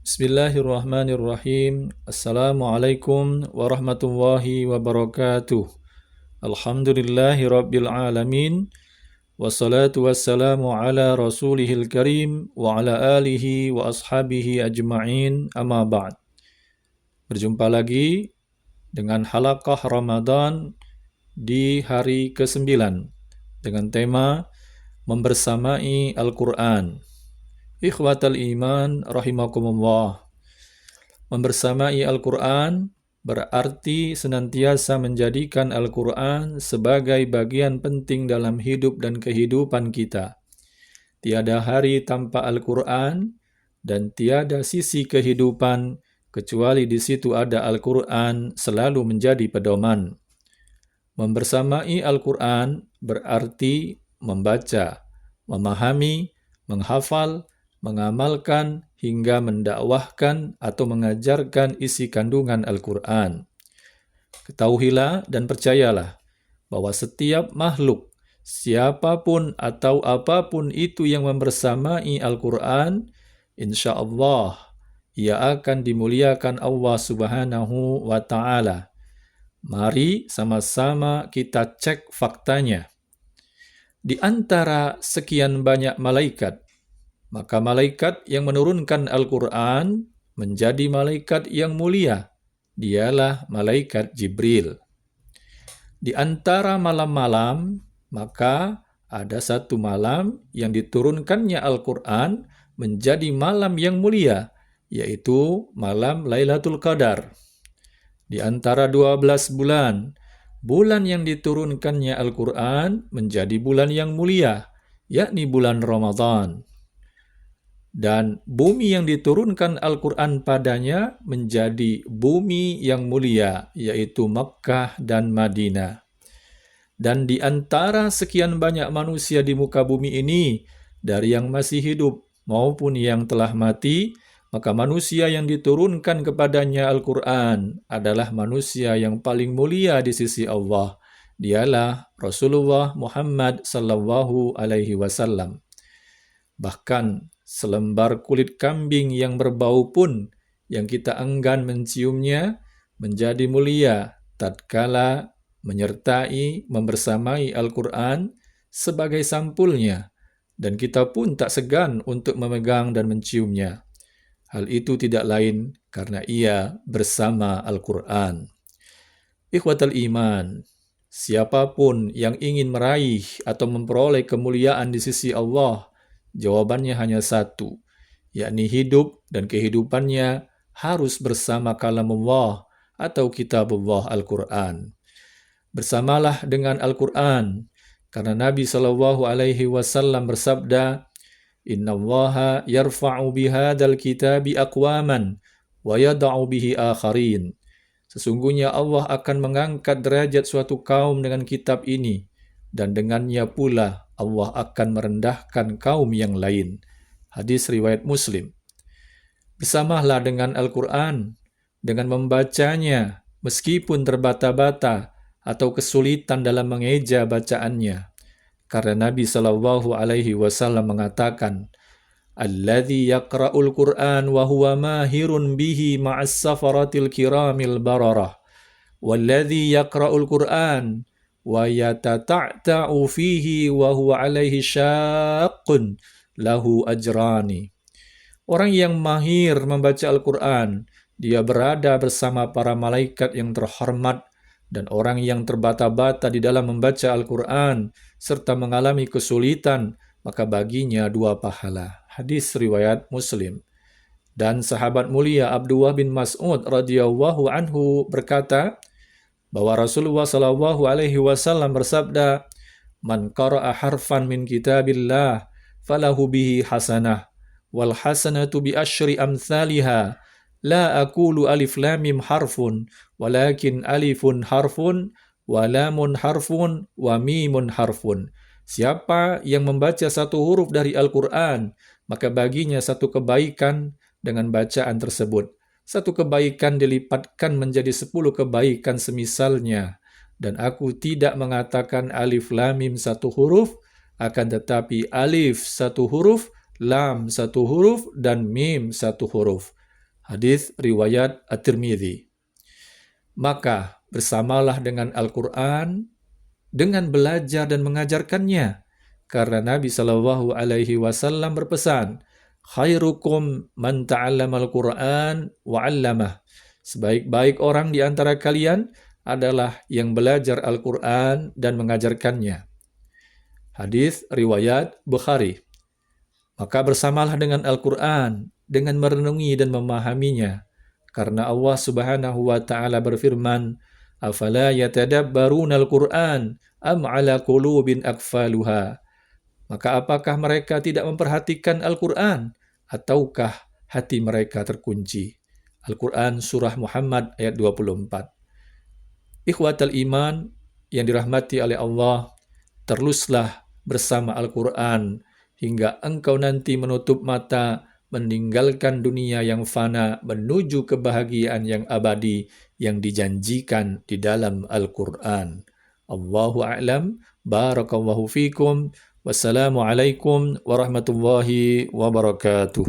Bismillahirrahmanirrahim. Assalamualaikum warahmatullahi wabarakatuh. Alhamdulillahi rabbil alamin. Wassalatu wassalamu ala rasulihil karim wa ala alihi wa ashabihi ajma'in, amma ba'd. Berjumpa lagi dengan halaqah Ramadan di hari ke-9 dengan tema membersamai Al-Quran. Ikhwatal iman rahimakumullah. Membersamai Al-Quran berarti senantiasa menjadikan Al-Quran sebagai bagian penting dalam hidup dan kehidupan kita. Tiada hari tanpa Al-Quran dan tiada sisi kehidupan kecuali di situ ada Al-Quran selalu menjadi pedoman. Membersamai Al-Quran berarti membaca, memahami, menghafal, mengamalkan, hingga mendakwahkan atau mengajarkan isi kandungan Al-Quran. Ketahuilah dan percayalah bahwa setiap makhluk, siapapun atau apapun itu yang membersamai Al-Quran, insya Allah ia akan dimuliakan Allah Subhanahu wa Ta'ala. Mari sama-sama kita cek faktanya. Di antara sekian banyak malaikat, maka malaikat yang menurunkan Al-Quran menjadi malaikat yang mulia. Dialah malaikat Jibril. Di antara malam-malam, maka ada satu malam yang diturunkannya Al-Quran menjadi malam yang mulia, yaitu malam Lailatul Qadar. Di antara 12 bulan, bulan yang diturunkannya Al-Quran menjadi bulan yang mulia, yakni bulan Ramadan. Dan bumi yang diturunkan Al-Quran padanya menjadi bumi yang mulia, yaitu Makkah dan Madinah. Dan di antara sekian banyak manusia di muka bumi ini, dari yang masih hidup maupun yang telah mati, maka manusia yang diturunkan kepadanya Al-Quran adalah manusia yang paling mulia di sisi Allah. Dialah Rasulullah Muhammad sallallahu alaihi wasallam. Bahkan selembar kulit kambing yang berbau pun yang kita enggan menciumnya menjadi mulia tatkala menyertai, membersamai Al-Quran sebagai sampulnya, dan kita pun tak segan untuk memegang dan menciumnya. Hal itu tidak lain karena ia bersama Al-Quran. Ikhwatal iman, siapapun yang ingin meraih atau memperoleh kemuliaan di sisi Allah, jawabannya hanya satu, yakni hidup dan kehidupannya harus bersama kalamullah atau kitabullah Al-Quran. Bersamalah dengan Al-Quran, karena Nabi SAW bersabda, Innallaha yarfa'u bihadal kitabi aqwaman wa yada'u bihi akharin. Sesungguhnya Allah akan mengangkat derajat suatu kaum dengan kitab ini, dan dengannya pula Allah akan merendahkan kaum yang lain. Hadis riwayat Muslim. Bersamalah dengan Al-Quran, dengan membacanya, meskipun terbata-bata atau kesulitan dalam mengeja bacaannya. Karena Nabi SAW mengatakan, Alladhi yaqra'ul Qur'an wa huwa mahirun bihi ma'as safaratil kiramil bararah. Walladhi yaqra'ul Qur'an wa yatata'ta'u fihi wa huwa alaihi syaqqun lahu ajrani. Orang yang mahir membaca Al-Quran, dia berada bersama para malaikat yang terhormat, dan orang yang terbata-bata di dalam membaca Al-Quran serta mengalami kesulitan, maka baginya 2 pahala. Hadis riwayat Muslim. Dan sahabat mulia Abdullah bin Mas'ud radhiyallahu anhu berkata bahwa Rasulullah sallallahu alaihi wasallam bersabda, "Man qara'a harfan min kitabillah falahu bihi hasanah wal hasanatu bi asyri amsalha. La aqulu alif lam mim harfun, walakin alifun harfun, wa lamun harfun, wa mimun harfun." Siapa yang membaca satu huruf dari Al-Quran, maka baginya satu kebaikan dengan bacaan tersebut. Satu kebaikan dilipatkan menjadi 10 kebaikan semisalnya. Dan aku tidak mengatakan alif lam mim satu huruf, akan tetapi alif satu huruf, lam satu huruf, dan mim satu huruf. Hadis riwayat At-Tirmidzi. Maka bersamalah dengan Al-Quran dengan belajar dan mengajarkannya. Karena Nabi Shallallahu Alaihi Wasallam berpesan, khairukum man ta'allamal Qur'an wa 'allamah. Sebaik-baik orang di antara kalian adalah yang belajar Al-Quran dan mengajarkannya. Hadis riwayat Bukhari. Maka bersamalah dengan Al-Quran dengan merenungi dan memahaminya. Karena Allah Subhanahu wa taala berfirman, "Afala yatadabbaruna al-Qur'an am 'ala qulubin aqfaluha?" Maka apakah mereka tidak memperhatikan Al-Quran ataukah hati mereka terkunci? Al-Quran Surah Muhammad ayat 24. Ikhwatal iman yang dirahmati oleh Allah, teruslah bersama Al-Quran hingga engkau nanti menutup mata meninggalkan dunia yang fana menuju kebahagiaan yang abadi yang dijanjikan di dalam Al-Quran. Allahu a'lam, barakallahu fikum, wassalamualaikum warahmatullahi wabarakatuh.